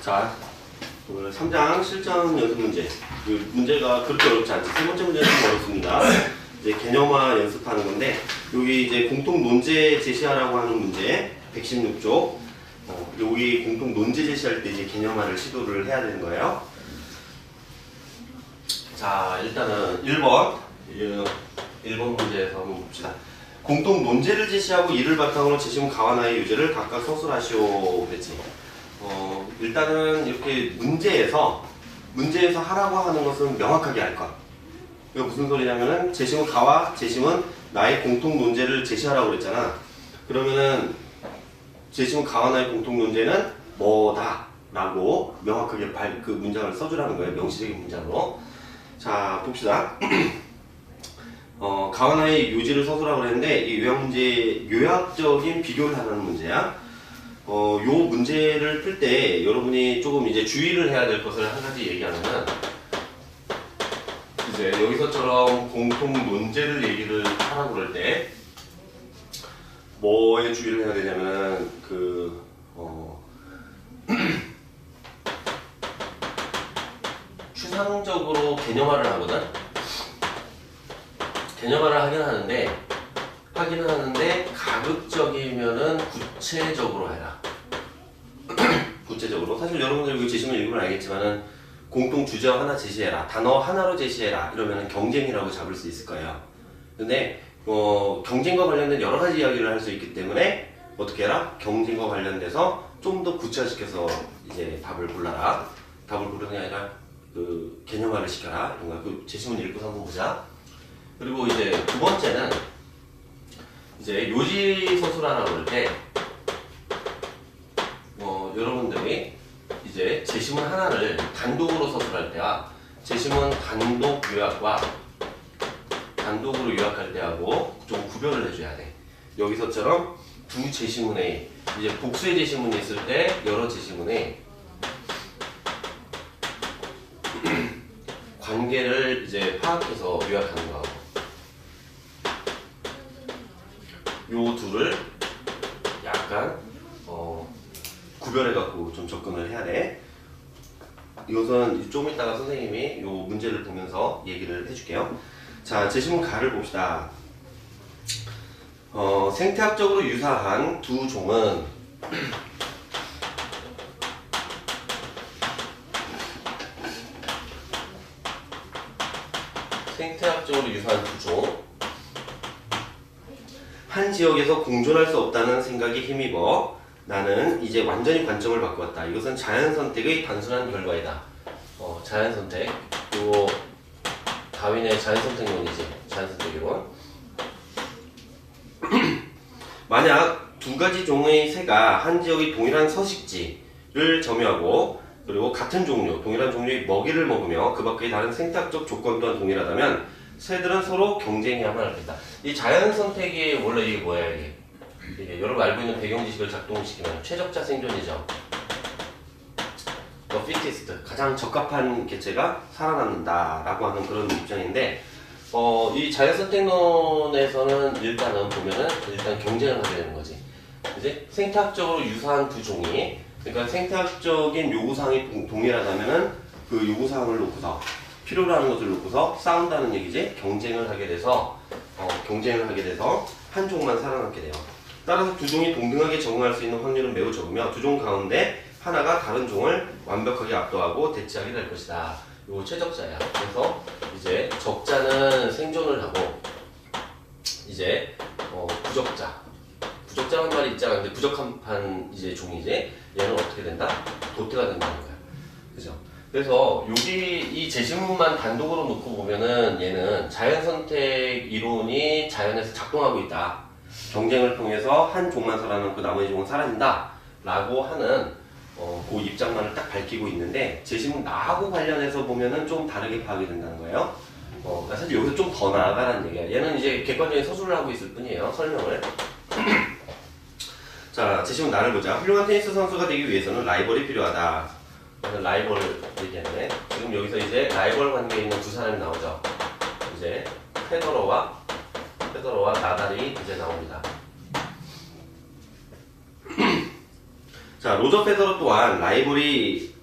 자, 오늘 3장 실전 연습 문제. 그 문제가 그렇게 어렵지 않죠. 세 번째 문제는 좀 어렵습니다. 이제 개념화 연습하는 건데, 여기 이제 공통 논제 제시하라고 하는 문제, 116쪽. 여기 공통 논제 제시할 때 이제 개념화를 시도를 해야 되는 거예요. 자, 일단은 1번 문제에서 한번 봅시다. 공통 논제를 제시하고 이를 바탕으로 제시문 가와나의 유제를 각각 서술하시오 그랬지. 일단은 이렇게 문제에서 하라고 하는 것은 명확하게 알 것. 이거 무슨 소리냐면은 제시문 가와 제시문 나의 공통 논제를 제시하라고 그랬잖아. 그러면은 제시문 가와 나의 공통 논제는 뭐다 라고 명확하게 그 문장을 써주라는 거예요. 명시적인 문장으로. 자, 봅시다. 가와나의 요지를 서술하고 그랬는데, 이 요약 문제, 요약적인 비교를 하는 문제야. 요 문제를 풀 때 여러분이 조금 이제 주의를 해야 될 것을 한 가지 얘기하면은, 이제 여기서처럼 공통 논제를 얘기를 하라고 그럴 때, 뭐에 주의를 해야 되냐면은, 추상적으로 개념화를 하거든? 개념화를 하긴 하는데 가급적이면은 구체적으로 해라. 구체적으로. 사실 여러분들 이거 제시문 읽으면 알겠지만은 공통 주제어 하나 제시해라. 단어 하나로 제시해라. 이러면은 경쟁이라고 잡을 수 있을 거예요. 근데 경쟁과 관련된 여러 가지 이야기를 할 수 있기 때문에 어떻게 해라? 경쟁과 관련돼서 좀 더 구체화시켜서 이제 답을 골라라. 답을 고르는 게 아니라 그 개념화를 시켜라. 이런 거야. 그 제시문 읽고서 한번 보자. 그리고 이제 두 번째는 이제 요지 서술하라고 할 때 여러분들이 이제 제시문 하나를 단독으로 서술할 때와 제시문 단독 요약과 단독으로 요약할 때하고 좀 구별을 해줘야 돼. 여기서처럼 두 제시문에 이제 복수의 제시문이 있을 때 여러 제시문에 관계를 이제 파악해서 요약하는 거. 요 둘을 약간 구별해갖고 좀 접근을 해야 돼. 이것은 좀 이따가 선생님이 요 문제를 보면서 얘기를 해줄게요. 자, 제시문 가를 봅시다. 생태학적으로 유사한 두 종은 생태학적으로 유사한 두 종. 한 지역에서 공존할 수 없다는 생각에 힘입어 나는 이제 완전히 관점을 바꾸었다. 이것은 자연선택의 단순한 결과이다. 자연선택. 요 다윈의 자연선택론이지. 자연선택이론. 만약 두 가지 종의 새가 한 지역의 동일한 서식지를 점유하고 그리고 같은 종류, 동일한 종류의 먹이를 먹으며 그 밖의 다른 생태학적 조건 또한 동일하다면 새들은 서로 경쟁해야만 할 것이다. 이 자연 선택이 원래 이게 뭐야, 이게 여러분 알고 있는 배경 지식을 작동시키면 최적자 생존이죠. The fittest, 가장 적합한 개체가 살아남는다라고 하는 그런 입장인데, 이 자연 선택론에서는 일단은 보면은 일단 경쟁을 하게 되는 거지. 이제 생태학적으로 유사한 두 종이, 그러니까 생태학적인 요구사항이 동일하다면은 그 요구사항을 놓고서 필요로 하는 것을 놓고서 싸운다는 얘기지. 경쟁을 하게 돼서 한 종만 살아남게 돼요. 따라서 두 종이 동등하게 적응할 수 있는 확률은 매우 적으며 두 종 가운데 하나가 다른 종을 완벽하게 압도하고 대치하게 될 것이다. 이거 최적자야. 그래서 이제 적자는 생존을 하고 이제 부적자란 말이 있잖아. 근데 부적한 이제 종이지. 얘는 어떻게 된다? 도태가 된다는 거야. 그죠? 그래서 여기 이 제시문만 단독으로 놓고 보면은 얘는 자연선택 이론이 자연에서 작동하고 있다. 경쟁을 통해서 한 종만 살아남고 나머지 종은 사라진다. 라고 하는 그 입장만을 딱 밝히고 있는데 제시문 나하고 관련해서 보면은 좀 다르게 파악이 된다는 거예요. 사실 여기서 좀 더 나아가라는 얘기야. 얘는 이제 객관적인 서술을 하고 있을 뿐이에요. 설명을. 자, 제시문 나를 보자. 훌륭한 테니스 선수가 되기 위해서는 라이벌이 필요하다. 라이벌 얘기하네. 지금 여기서 이제 라이벌 관계에 있는 두 사람이 나오죠. 이제 페더러와 나달이 이제 나옵니다. 자, 자, 로저 페더러 또한 라이벌이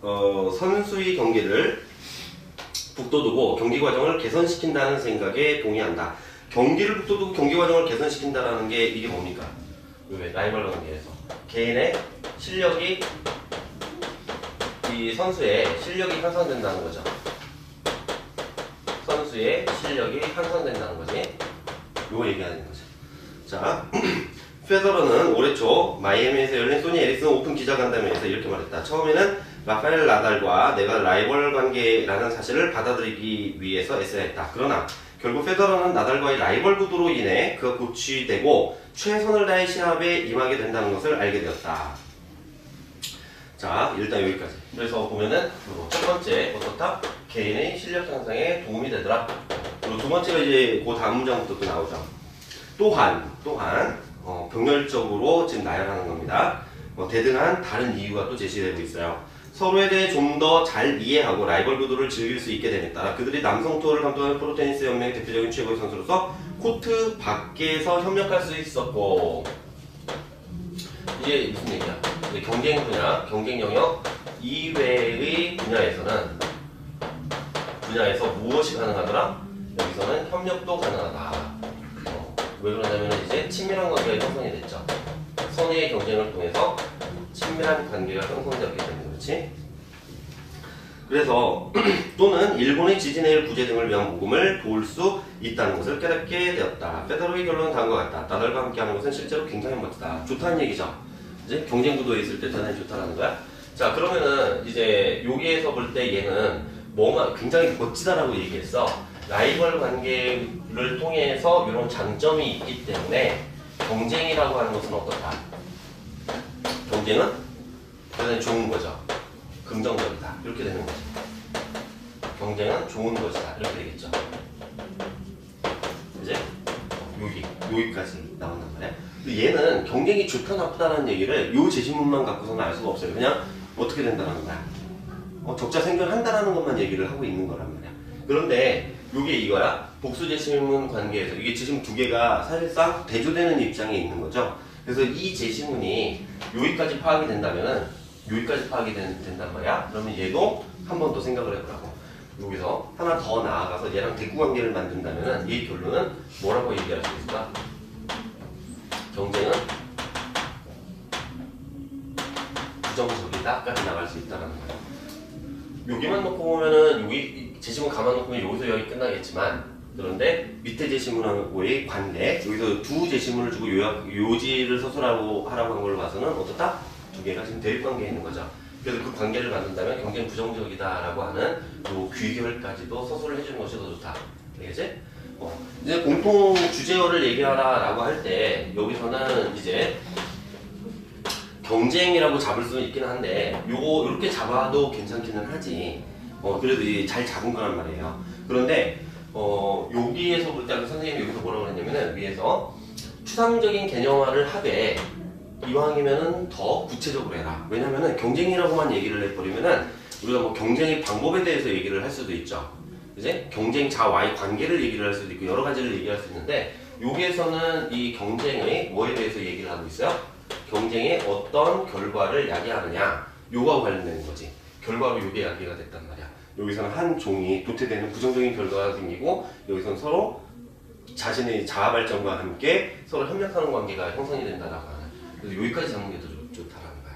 선수의 경기를 북돋우고 경기 과정을 개선시킨다는 생각에 동의한다. 경기를 북돋우고 경기 과정을 개선시킨다는 게 이게 뭡니까? 왜 라이벌 관계에서 개인의 실력이 이 선수의 실력이 향상된다는 거죠. 선수의 실력이 향상된다는 거지. 요거 얘기하는 거죠. 자, 페더러는 올해 초 마이애미에서 열린 소니 에리슨 오픈 기자간담회에서 이렇게 말했다. 처음에는 라파엘 나달과 내가 라이벌 관계라는 사실을 받아들이기 위해서 애써야 했다. 그러나 결국 페더러는 나달과의 라이벌 구도로 인해 그가 고취되고 최선을 다해 시합에 임하게 된다는 것을 알게 되었다. 자, 일단 여기까지. 그래서 보면은 첫 번째 어떻다? 개인의 실력 향상에 도움이 되더라. 그리고 두 번째가 이제 그 다음 문장부터 또 나오죠. 또한 병렬적으로 지금 나열하는 겁니다. 대등한 다른 이유가 또 제시되고 있어요. 서로에 대해 좀 더 잘 이해하고 라이벌 구도를 즐길 수 있게 됨에 따라 그들이 남성 투어를 감독하는 프로테니스 연맹의 대표적인 최고의 선수로서 코트 밖에서 협력할 수 있었고, 이게 무슨 얘기야? 이제 경쟁 분야, 경쟁 영역 이외의 분야에서 무엇이 가능하더라? 여기서는 협력도 가능하다. 왜 그러냐면 이제 친밀한 관계가 형성이 됐죠. 선의의 경쟁을 통해서 친밀한 관계가 형성되었기 때문에 그렇지. 그래서 또는 일본의 지진해일 구제 등을 위한 모금을 도울 수 있다는 것을 깨닫게 되었다. 페더러의 결론은 다음과 같다. 나달과 함께하는 것은 실제로 굉장히 멋지다. 좋다는 얘기죠. 이제 경쟁 구도에 있을 때 대단히 좋다라는 거야. 자, 그러면은 이제 여기에서 볼 때 얘는 뭐가 굉장히 멋지다라고 얘기했어. 라이벌 관계를 통해서 이런 장점이 있기 때문에 경쟁이라고 하는 것은 어떻다? 경쟁은 대단히 좋은 거죠. 긍정적이다. 이렇게 되는 거죠. 경쟁은 좋은 것이다. 이렇게 되겠죠. 이제 여기까지 나온단 말이야. 근데 얘는 경쟁이 좋다 나쁘다는 얘기를 요 제시문만 갖고서는 알 수가 없어요. 그냥 어떻게 된다는 거야. 적자 생겨난다라는 것만 얘기를 하고 있는 거란 말이야. 그런데 요게 이거야. 복수 제시문 관계에서 이게 제시문 두 개가 사실상 대조되는 입장에 있는 거죠. 그래서 이 제시문이 여기까지 파악이 된다면은 여기까지 파악이 된단 말이야. 그러면 얘도 한 번 더 생각을 해보라고. 여기서 하나 더 나아가서 얘랑 대구 관계를 만든다면은 이 결론은 뭐라고 얘기할 수 있을까? 경쟁은 부정적이다까지 나갈 수 있다는 거야. 여기만 놓고 보면은 여기 제시문 가만 놓고 보면 여기서 여기 끝나겠지만, 그런데 밑에 제시문하고의 관계, 여기서 두 제시문을 주고 요지를 서술하고 하라고 한 걸로 봐서는 어떻다? 두 개가 지금 대립 관계에 있는 거죠. 그래서 그 관계를 만든다면 경쟁 부정적이다라고 하는 요 귀결까지도 서술을 해주는 것이 더 좋다. 알겠지? 이제 공통 주제어를 얘기하라라고 할 때 여기서는 이제 경쟁이라고 잡을 수는 있긴 한데 요거 이렇게 잡아도 괜찮기는 하지. 그래도 잘 잡은 거란 말이에요. 그런데 여기에서 볼 때 선생님이 여기서 뭐라고 했냐면은 위에서 추상적인 개념화를 하되 이왕이면은 더 구체적으로 해라. 왜냐면은 경쟁이라고만 얘기를 해버리면은 우리가 뭐 경쟁의 방법에 대해서 얘기를 할 수도 있죠. 이제 경쟁자와의 관계를 얘기를 할 수도 있고 여러 가지를 얘기할 수 있는데 여기에서는 이 경쟁의 뭐에 대해서 얘기를 하고 있어요? 경쟁의 어떤 결과를 야기하느냐, 요거와 관련되는 거지. 결과로 요게 야기가 됐단 말이야. 여기서는 한 종이 도태되는 부정적인 결과가 생기고 여기서는 서로 자신의 자아 발전과 함께 서로 협력하는 관계가 형성이 된다라고 하는. 그래서 여기까지 잡는 게 더 좋다라는 거야.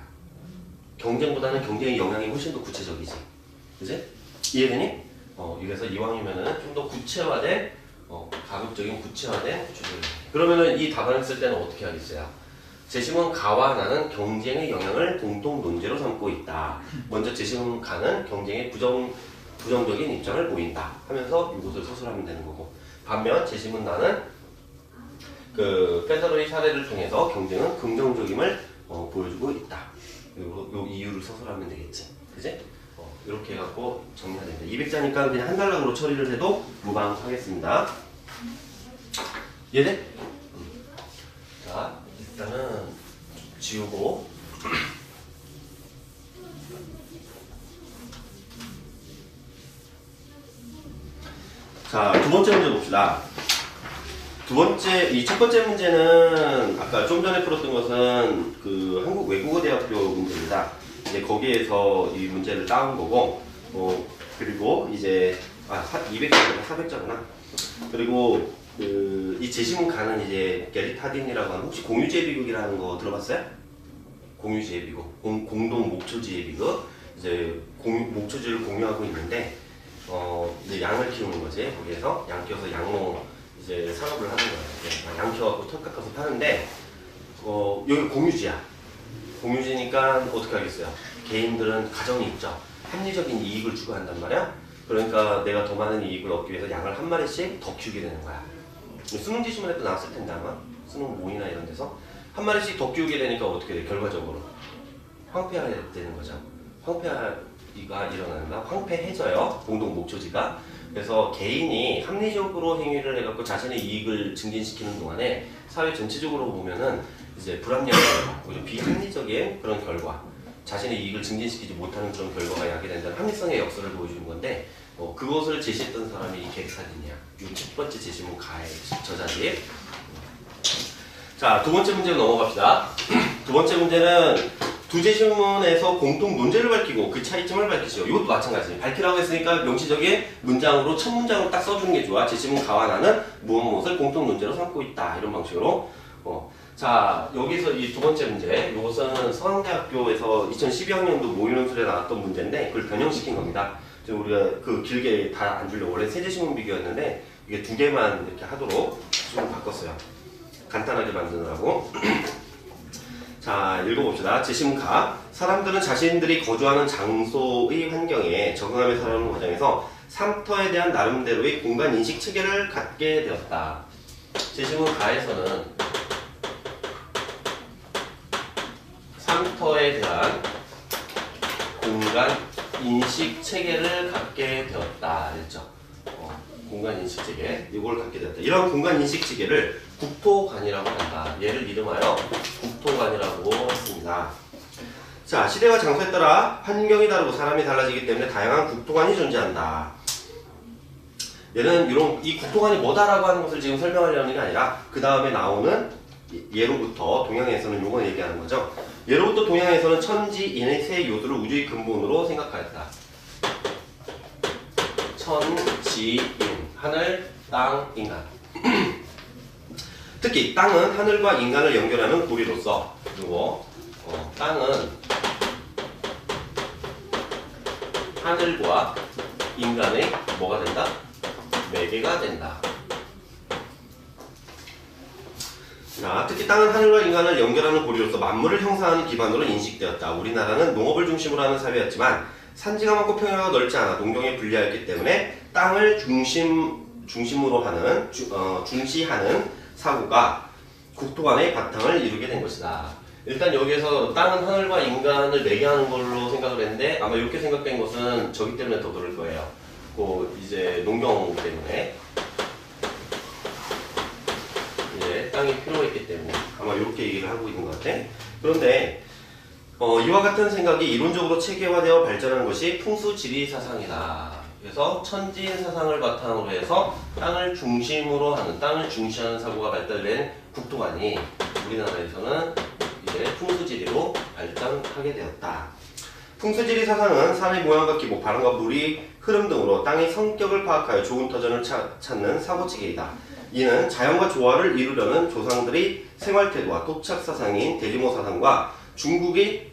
경쟁보다는 경쟁의 영향이 훨씬 더 구체적이지. 그지? 이해되니? 이래서 이왕이면은 좀 더 구체화된, 가급적인 구체화된 주제를. 그러면은 이 답안을 쓸 때는 어떻게 하겠어요? 제시문 가와 나는 경쟁의 영향을 공통 논제로 삼고 있다. 먼저 제시문 가는 경쟁의 부정적인 입장을 보인다 하면서 이것을 서술하면 되는 거고, 반면 제시문 나는 그 페더러의 사례를 통해서 경쟁은 긍정적임을 보여주고 있다. 그리고 요 이유를 서술하면 되겠지. 그지? 이렇게 해갖고 정리가 됩니다. 200자니까 그냥 한 단락으로 처리를 해도 무방하겠습니다. 이해돼? 자, 일단은 지우고 자, 두 번째 문제 봅시다. 두 번째, 이 첫 번째 문제는 아까 좀 전에 풀었던 것은 그 한국외국어대학교 문제입니다. 이제 거기에서 이 문제를 따온 거고, 그리고 이제 200점이나 400점이나 그리고 이 제시문 가는 이제 게리 타딘이라고 하는 혹시 공유지의 비극이라는 거 들어봤어요? 공유지의 비극, 공동 목초지의 비극. 이제 목초지를 공유하고 있는데 이제 양을 키우는 거지. 거기에서 양 키워서 양농 이제 산업을 하는 거예요. 양 키워갖고 털 깎아서 파는데 여기 공유지야. 공유지니까 어떻게 하겠어요? 개인들은 가정이 있죠. 합리적인 이익을 추구한단 말이야. 그러니까 내가 더 많은 이익을 얻기 위해서 양을 한 마리씩 더 키우게 되는 거야. 수능 지시문에도 나왔을 텐데 아마 수능 모의나 이런 데서 한 마리씩 더 키우게 되니까 어떻게 돼? 결과적으로 황폐하게 되는 거죠. 황폐가 일어난다. 황폐해져요. 공동 목초지가. 그래서 개인이 합리적으로 행위를 해갖고 자신의 이익을 증진시키는 동안에 사회 전체적으로 보면은 이제 불합리한 결과, 오히려 비합리적인 그런 결과, 자신의 이익을 증진시키지 못하는 그런 결과가 야기된다는 합리성의 역설을 보여주는 건데 그것을 제시했던 사람이 이 게리타딘이야. 이 첫 번째 제시문 가의 저자지. 자, 두 번째 문제로 넘어갑시다. 두 번째 문제는 두 제시문에서 공통 논제를 밝히고 그 차이점을 밝히시오. 이것도 마찬가지. 밝히라고 했으니까 명시적인 문장으로 첫 문장으로 딱 써주는 게 좋아. 제시문 가와 나는 무엇을 공통 논제로 삼고 있다. 이런 방식으로. 자, 여기서 이 두 번째 문제. 이것은 서강대학교에서 2012학년도 모의논술에 나왔던 문제인데 그걸 변형시킨 겁니다. 지금 우리가 그 길게 다 안 주려고 원래 세 제시문 비교였는데 이게 두 개만 이렇게 하도록 좀 바꿨어요. 간단하게 만드느라고. 자, 읽어봅시다. 제시문 가. 사람들은 자신들이 거주하는 장소의 환경에 적응하며 살아가는 과정에서 삼터에 대한 나름대로의 공간 인식 체계를 갖게 되었다. 제시문 가에서는 삼터에 대한 공간 인식 체계를 갖게 되었다. 그랬죠? 공간 인식 체계. 이걸 갖게 되었다. 이런 공간 인식 체계를 국토관이라고 한다. 얘를 이름하여 국토관이라고 했습니다. 자, 시대와 장소에 따라 환경이 다르고 사람이 달라지기 때문에 다양한 국토관이 존재한다. 얘는 이 국토관이 뭐다라고 하는 것을 지금 설명하려는 게 아니라 그 다음에 나오는 예로부터 동양에서는 요거 얘기하는 거죠. 예로부터 동양에서는 천지인의 세 요소를 우주의 근본으로 생각하였다. 천지인, 하늘, 땅, 인간. 특히 땅은 하늘과 인간을 연결하는 고리로서, 그리고 땅은 하늘과 인간의 뭐가 된다? 매개가 된다. 자, 특히 땅은 하늘과 인간을 연결하는 고리로서 만물을 형성하는 기반으로 인식되었다. 우리나라는 농업을 중심으로 하는 사회였지만 산지가 많고 평야가 넓지 않아 농경에 불리하였기 때문에 땅을 중심으로 하는 중시하는 사고가 국토관의 바탕을 이루게 된 것이다. 일단 여기에서 땅은 하늘과 인간을 매개하는 걸로 생각을 했는데 아마 이렇게 생각된 것은 저기 때문에 더 그럴 거예요. 이제 농경 때문에 이제 땅이 필요했기 때문에 아마 이렇게 얘기를 하고 있는 것 같아. 그런데 이와 같은 생각이 이론적으로 체계화되어 발전한 것이 풍수지리 사상이다. 그래서 천지인 사상을 바탕으로 해서 땅을 중심으로 하는, 땅을 중시하는 사고가 발달된 국토관이 우리나라에서는 이제 풍수지리로 발전하게 되었다. 풍수지리 사상은 산의 모양과 기복, 바람과 물이 흐름 등으로 땅의 성격을 파악하여 좋은 터전을 찾는 사고체계이다. 이는 자연과 조화를 이루려는 조상들의 생활태도와 토착 사상인 대규모 사상과 중국의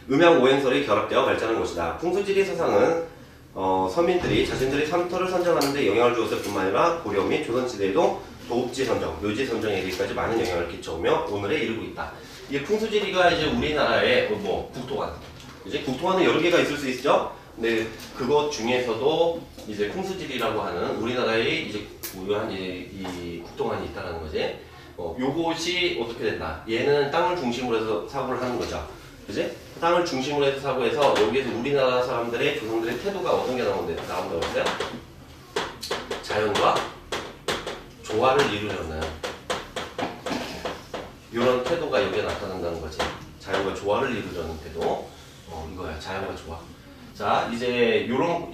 음양 오행설이 결합되어 발전한 것이다. 풍수지리 사상은 서민들이 자신들의 삼터를 선정하는 데 영향을 주었을 뿐만 아니라 고려 및 조선시대에도 도읍지 선정, 묘지 선정에 이르기까지 많은 영향을 끼쳐오며 오늘에 이르고 있다. 이게 풍수지리가 이제 우리나라의 국토관. 이제 국토관은 여러 개가 있을 수 있죠. 근데 그것 중에서도 이제 풍수지리라고 하는 우리나라의 이제 고유한 이 국토관이 있다는 거지. 요것이 어떻게 된다? 얘는 땅을 중심으로 해서 사고를 하는 거죠. 그지? 땅을 중심으로 해서 사고해서 여기에서 우리나라 사람들의 조상들의 태도가 어떤 게 나온다고 했어요? 자연과 조화를 이루려는 이런 태도가 여기에 나타난다는 거지. 자연과 조화를 이루려는 태도. 이거야. 자연과 조화. 자, 이제 요거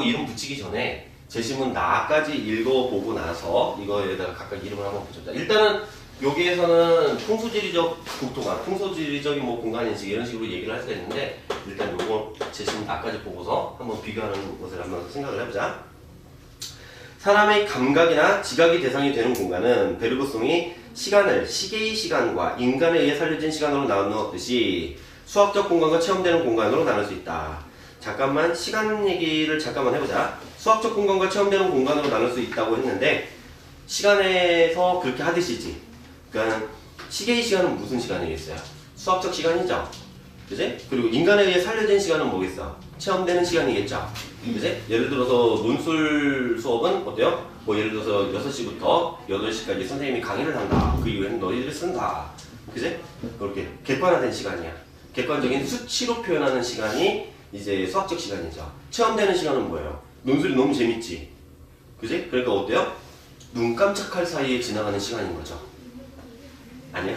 이름 붙이기 전에 제시문 나까지 읽어보고 나서 이거에다가 각각 이름을 한번 붙여보자. 일단은 여기에서는 풍수지리적 국토관, 풍수지리적인 뭐 공간인식 이런 식으로 얘기를 할 수가 있는데 일단 요거 제시문 나까지 보고서 한번 비교하는 것을 한번 생각을 해보자. 사람의 감각이나 지각이 대상이 되는 공간은 베르그송이 시간을 시계의 시간과 인간에 의해 살려진 시간으로 나누었듯이 수학적 공간과 체험되는 공간으로 나눌 수 있다. 잠깐만 시간 얘기를 잠깐만 해보자. 수학적 공간과 체험되는 공간으로 나눌 수 있다고 했는데 시간에서 그렇게 하듯이지. 그러니까 시계의 시간은 무슨 시간이겠어요? 수학적 시간이죠. 그지? 그리고 인간에 의해 살려진 시간은 뭐겠어? 체험되는 시간이겠죠. 그지? 예를 들어서 논술 수업은 어때요? 뭐 예를 들어서 6시부터 8시까지 선생님이 강의를 한다. 그 이후에는 너희들이 쓴다. 그지? 그렇게 객관화된 시간이야. 객관적인 수치로 표현하는 시간이 이제 수학적 시간이죠. 체험되는 시간은 뭐예요? 논술이 너무 재밌지. 그지? 그러니까 어때요? 눈 깜짝할 사이에 지나가는 시간인 거죠. 아니야?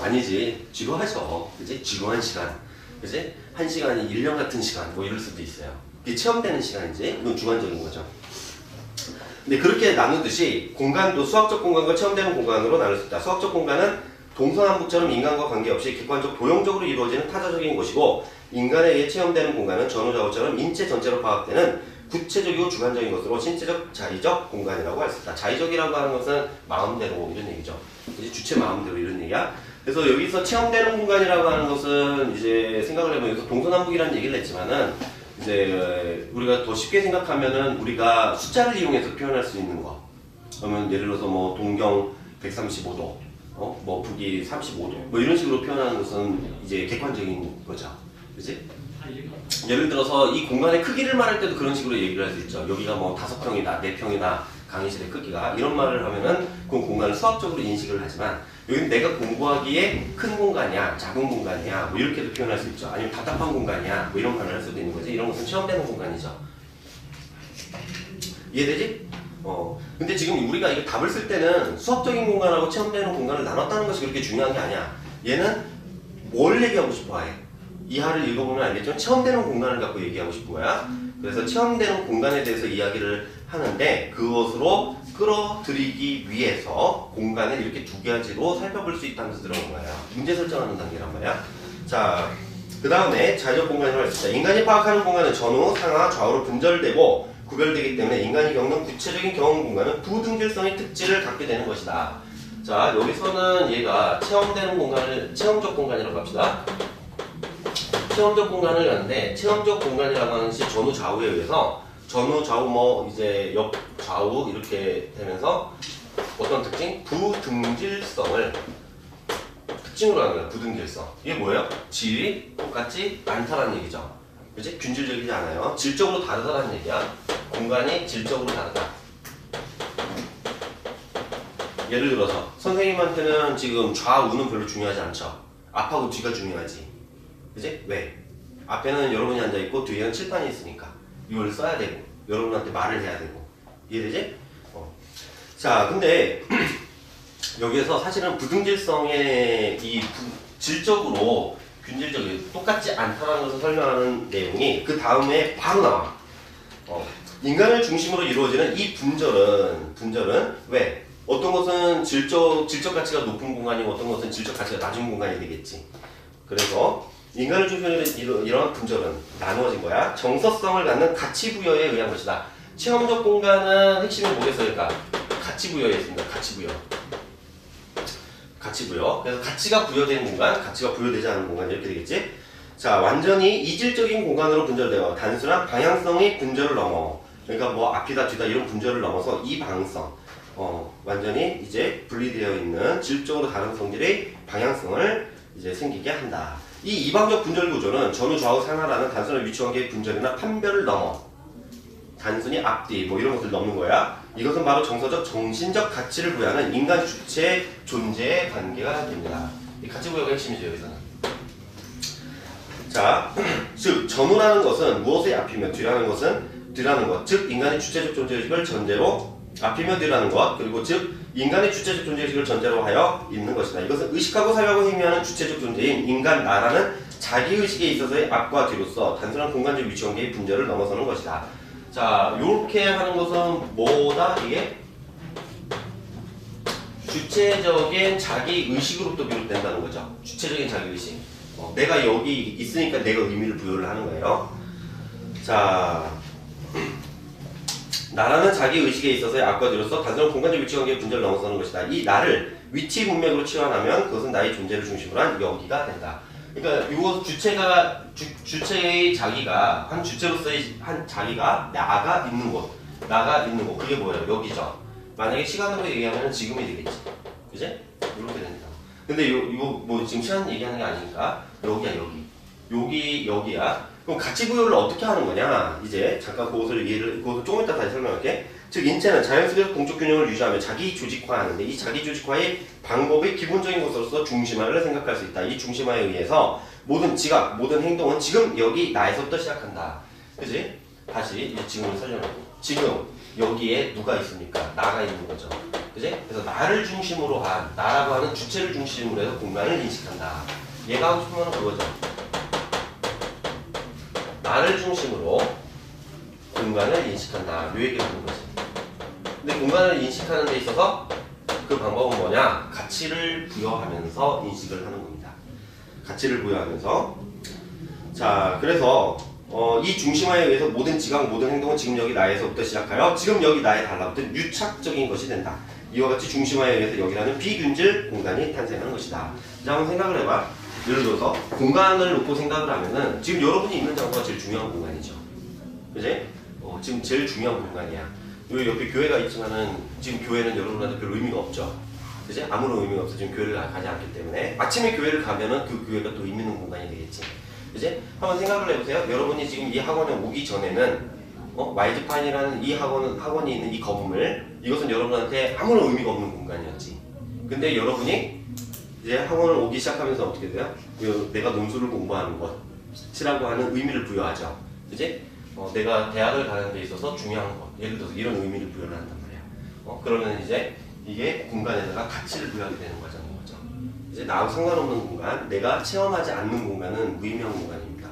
아니지. 지루하죠. 그지? 지루한 시간. 그지? 한 시간이 1년 같은 시간. 뭐 이럴 수도 있어요. 이게 체험되는 시간이지. 이건 주관적인 거죠. 근데 그렇게 나누듯이 공간도 수학적 공간과 체험되는 공간으로 나눌 수 있다. 수학적 공간은 동서남북처럼 인간과 관계없이 객관적 도형적으로 이루어지는 타자적인 것이고 인간에 의해 체험되는 공간은 전후좌우처럼 인체 전체로 파악되는 구체적이고 주관적인 것으로 신체적 자의적 공간이라고 할 수 있다. 자의적이라고 하는 것은 마음대로 이런 얘기죠. 이제 주체 마음대로 이런 얘기야. 그래서 여기서 체험되는 공간이라고 하는 것은 이제 생각을 해보면 여기서 동서남북이라는 얘기를 했지만은 이제 우리가 더 쉽게 생각하면은 우리가 숫자를 이용해서 표현할 수 있는 거. 그러면 예를 들어서 뭐 동경 135도, 뭐 북이 35도, 뭐 이런 식으로 표현하는 것은 이제 객관적인 거죠. 그치? 예를 들어서 이 공간의 크기를 말할 때도 그런 식으로 얘기를 할 수 있죠. 여기가 뭐 5평이다, 4평이다, 강의실의 크기가 이런 말을 하면은 그 공간을 수학적으로 인식을 하지만 여기는 내가 공부하기에 큰 공간이야, 작은 공간이야, 뭐 이렇게도 표현할 수 있죠. 아니면 답답한 공간이야, 뭐 이런 말을 할 수도 있는 거지. 이런 것은 체험되는 공간이죠. 이해되지? 근데 지금 우리가 이거 답을 쓸 때는 수학적인 공간하고 체험되는 공간을 나눴다는 것이 그렇게 중요한 게 아니야. 얘는 뭘 얘기하고 싶어 해? 이하를 읽어보면 알겠지만 체험되는 공간을 갖고 얘기하고 싶은 거야. 그래서 체험되는 공간에 대해서 이야기를 하는데 그것으로 끌어들이기 위해서 공간을 이렇게 두 가지로 살펴볼 수 있다면서 들어온 거야. 문제 설정하는 단계란 말이야. 자, 그 다음에 자의적 공간이라고 할 수 있다. 인간이 파악하는 공간은 전후, 상하, 좌우로 분절되고 구별되기 때문에 인간이 겪는 구체적인 경험 공간은 부등질성의 특질을 갖게 되는 것이다. 자, 여기서는 얘가 체험되는 공간을 체험적 공간이라고 합시다. 체험적 공간을 갖는데 체험적 공간이라고 하는 것이 전후 좌우에 의해서 전후 좌우 뭐 이제 옆 좌우 이렇게 되면서 어떤 특징? 부등질성을 특징으로 하는 거야. 부등질성. 이게 뭐예요? 질이 똑같지 않다라는 얘기죠. 그치? 균질적이지 않아요. 질적으로 다르다라는 얘기야. 공간이 질적으로 다르다. 예를 들어서 선생님한테는 지금 좌우는 별로 중요하지 않죠. 앞하고 뒤가 중요하지. 그지? 왜? 앞에는 여러분이 앉아있고 뒤에는 칠판이 있으니까 이걸 써야 되고 여러분한테 말을 해야 되고. 이해되지? 자, 근데 여기에서 사실은 부등질성의 질적으로 균질적이 똑같지 않다는 것을 설명하는 내용이 그 다음에 바로 나와. 인간을 중심으로 이루어지는 이 분절은 왜? 어떤 것은 질적 가치가 높은 공간이고 어떤 것은 질적 가치가 낮은 공간이 되겠지. 그래서 인간을 중심으로 이런 분절은 나누어진 거야. 정서성을 갖는 가치 부여에 의한 것이다. 체험적 공간은 핵심이 뭐겠어요? 그러니까 가치 부여에 있습니다. 가치 부여. 그래서 가치가 부여된 공간, 가치가 부여되지 않은 공간 이렇게 되겠지. 자, 완전히 이질적인 공간으로 분절되어 단순한 방향성의 분절을 넘어. 그러니까 뭐 앞이다 뒤다 이런 분절을 넘어서 이 방향성, 완전히 이제 분리되어 있는 질적으로 다른 성질의 방향성을 이제 생기게 한다. 이 이방적 분절 구조는 전후 좌우 상하라는 단순한 위치관계의 분절이나 판별을 넘어 단순히 앞뒤 뭐 이런 것을 넘는 거야. 이것은 바로 정서적 정신적 가치를 부여하는 인간 주체 존재의 관계가 됩니다. 이 가치 부여가 핵심이죠 여기서는. 자, 즉 전후라는 것은 무엇의 앞이며 뒤라는 것, 즉 인간의 주체적 존재의식을 전제로 앞이며 뒤라는 것, 그리고 즉 인간의 주체적 존재의식을 전제로 하여 있는 것이다. 이것은 의식하고 사유하고 행위하는 주체적 존재인 인간 나라는 자기의식에 있어서의 앞과 뒤로서 단순한 공간적 위치관계의 분절을 넘어서는 것이다. 자, 요렇게 하는 것은 뭐다? 이게 주체적인 자기 의식으로부터 비롯된다는 거죠. 주체적인 자기 의식. 내가 여기 있으니까 내가 의미를 부여를 하는 거예요. 자, 나라는 자기 의식에 있어서의 악과 뒤로서 단순한 공간적 위치 관계의 분절을 넘어서는 것이다. 이 나를 위치 문맥으로 치환하면 그것은 나의 존재를 중심으로 한 여기가 된다. 그러니까 이거 주체의 자기가 한 주체로서의 한 자기가 나가 있는 곳, 그게 뭐예요? 여기죠. 만약에 시간으로 얘기하면 지금이 되겠지, 그지? 이렇게 된다. 근데 이거 뭐 지금 시간 얘기하는 게 아니니까 여기야, 여기야. 그럼 가치 부여를 어떻게 하는 거냐? 이제 잠깐 그것을 조금 이따 다시 설명할게. 즉 인체는 자연스레 공적 균형을 유지하며 자기 조직화하는데 이 자기 조직화의 방법의 기본적인 것으로서 중심화를 생각할 수 있다. 이 중심화에 의해서 모든 지각, 모든 행동은 지금 여기 나에서부터 시작한다. 그지? 다시 이 지금을 설명하고 지금 여기에 누가 있습니까? 나가 있는 거죠. 그지? 그래서 나를 중심으로 한, 나라고 하는 주체를 중심으로 해서 공간을 인식한다. 얘가 하고 싶은 건 그거죠. 나를 중심으로 공간을 인식한다. 요 얘기를 하는 거지. 근데 공간을 인식하는 데 있어서 그 방법은 뭐냐? 가치를 부여하면서 인식을 하는 겁니다. 가치를 부여하면서. 자, 그래서 이 중심화에 의해서 모든 지각, 모든 행동은 지금 여기 나에서부터 시작하여 지금 여기 나에 달라붙은 유착적인 것이 된다. 이와 같이 중심화에 의해서 여기라는 비균질 공간이 탄생하는 것이다. 자, 한번 생각을 해봐. 예를 들어서 공간을 놓고 생각을 하면은 지금 여러분이 있는 장소가 제일 중요한 공간이죠. 그지? 지금 제일 중요한 공간이야. 여기 옆에 교회가 있지만은 지금 교회는 여러분한테 별 의미가 없죠. 그지? 아무런 의미가 없어. 지금 교회를 가지 않기 때문에 아침에 교회를 가면은 그 교회가 또 의미 있는 공간이 되겠지. 그지? 한번 생각을 해보세요. 여러분이 지금 이 학원에 오기 전에는 YG판이라는 이 학원이 있는 이 건물, 이것은 여러분한테 아무런 의미가 없는 공간이었지. 근데 여러분이 이제 학원을 오기 시작하면서 어떻게 돼요? 내가 논술을 공부하는 것이라고 하는 의미를 부여하죠. 그지? 내가 대학을 가는 데 있어서 중요한 것, 예를 들어서 이런 의미를 부여를 한단 말이야. 그러면 이제 이게 공간에다가 가치를 부여하게 되는 거죠. 이제 나하고 상관없는 공간, 내가 체험하지 않는 공간은 무의미한 공간입니다.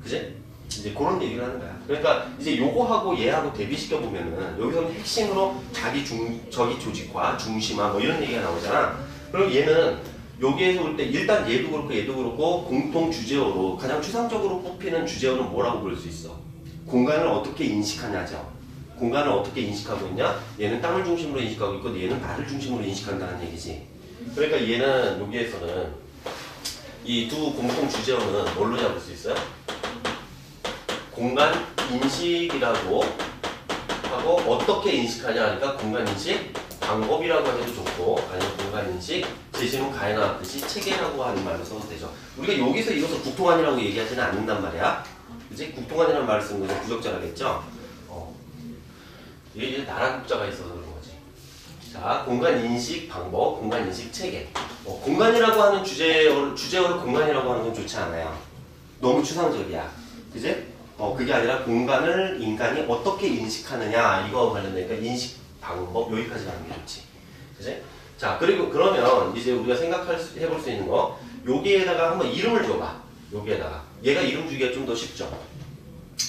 그지? 이제 그런 얘기를 하는 거야. 그러니까 이제 요거하고 얘하고 대비시켜 보면은 여기서는 핵심으로 자기 조직화, 중심화 뭐 이런 얘기가 나오잖아. 그럼 얘는 여기에서 볼 때 일단 얘도 그렇고 공통 주제어로 가장 추상적으로 뽑히는 주제어는 뭐라고 부를 수 있어? 공간을 어떻게 인식하냐죠. 공간을 어떻게 인식하고 있냐? 얘는 땅을 중심으로 인식하고 있고 얘는 나를 중심으로 인식한다는 얘기지. 그러니까 얘는 여기에서는 이 두 공통 주제어는 뭘로 잡을 수 있어요? 공간 인식이라고 하고 어떻게 인식하냐 하니까 공간 인식 방법이라고 해도 좋고 아니면 공간 인식 제시문 가에 나왔듯이 체계라고 하는 말로 써도 되죠. 우리가 여기서 이것을 국토관이라고 얘기하지는 않는단 말이야. 그치? 국토관이라는 말을 쓰는 것은 부적절하겠죠. 이게 이제 나라 국자가 있어서 그런 거지. 자, 공간 인식 방법, 공간 인식 체계. 공간이라고 하는 주제어를 공간이라고 하는 건 좋지 않아요. 너무 추상적이야. 그지? 그게 아니라 공간을 인간이 어떻게 인식하느냐 이거 관련되니까 인식 방법 여기까지 가는 게 좋지. 그지? 자, 그리고 그러면 이제 우리가 해볼 수 있는 거 여기에다가 한번 이름을 줘봐. 여기에다가 얘가 이름 주기가 좀 더 쉽죠.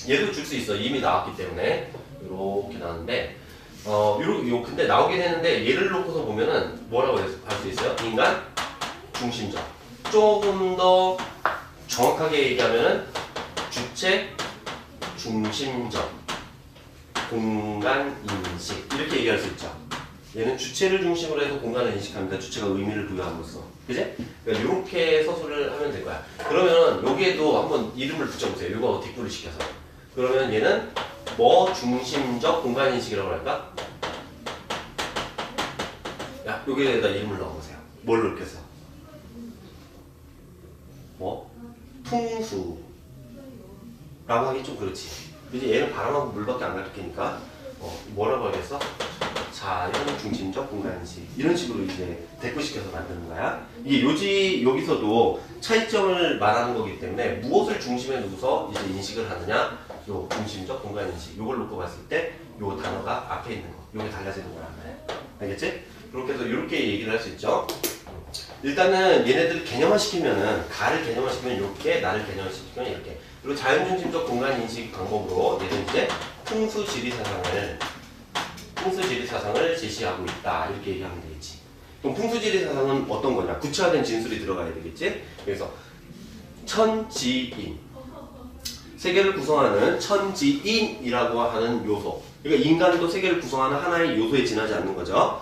얘도 줄 수 있어. 이미 나왔기 때문에 이렇게 나왔는데 근데 나오긴 했는데 얘를 놓고서 보면은 뭐라고 할 수 있어요? 인간 중심적. 조금 더 정확하게 얘기하면은 주체 중심적 공간 인식 이렇게 얘기할 수 있죠. 얘는 주체를 중심으로 해서 공간을 인식합니다. 주체가 의미를 부여함으로써. 그지? 그러니까 이렇게 서술을 하면 될 거야. 그러면 여기에도 한번 이름을 붙여보세요. 이거 뒷구를 시켜서. 그러면 얘는 뭐 중심적 공간 인식이라고 할까? 야, 여기에다 이름을 넣어보세요. 뭘 넣겠어? 뭐? 풍수 라고 하기 좀 그렇지. 이제 얘는 바람하고 물밖에 안 가르치니까 뭐라고 하겠어? 자연 중심적 공간인식 이런 식으로 이제 대꾸시켜서 만드는 거야. 이게 여기서도 차이점을 말하는 거기 때문에 무엇을 중심에 두고서 이제 인식을 하느냐, 요 중심적 공간인식 요걸 놓고 봤을 때 요 단어가 앞에 있는 거 요게 달라지는 거란 말이야. 알겠지? 그렇게 해서 이렇게 얘기를 할 수 있죠. 일단은 얘네들 개념화시키면은 가를 개념화시키면 이렇게, 나를 개념화시키면 이렇게. 그리고 자연중심적 공간인식 방법으로 얘는 이제 풍수지리사상을 제시하고 있다. 이렇게 얘기하면 되겠지. 그럼 풍수지리사상은 어떤 거냐? 구체화된 진술이 들어가야 되겠지? 그래서 천지인. 세계를 구성하는 천지인이라고 하는 요소. 그러니까 인간도 세계를 구성하는 하나의 요소에 지나지 않는 거죠.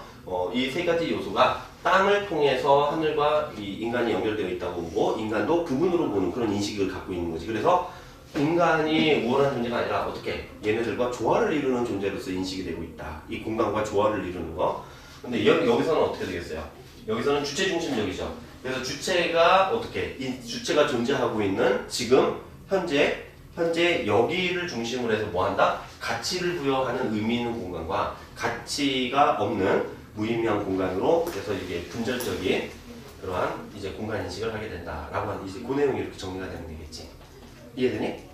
이 세 가지 요소가 땅을 통해서 하늘과 이 인간이 연결되어 있다고 보고 인간도 그분으로 보는 그런 인식을 갖고 있는 거지. 그래서 인간이 우월한 존재가 아니라 어떻게 얘네들과 조화를 이루는 존재로서 인식이 되고 있다. 이 공간과 조화를 이루는 거. 근데 여기서는 어떻게 되겠어요? 여기서는 주체 중심적이죠. 그래서 주체가 어떻게 주체가 존재하고 있는 지금 현재 여기를 중심으로 해서 뭐 한다? 가치를 부여하는 의미 있는 공간과 가치가 없는 무의미한 공간으로 그래서 이게 분절적인 그러한 이제 공간 인식을 하게 된다라고 하는 이제 그 내용이 이렇게 정리가 되면 되겠지. 이해되니?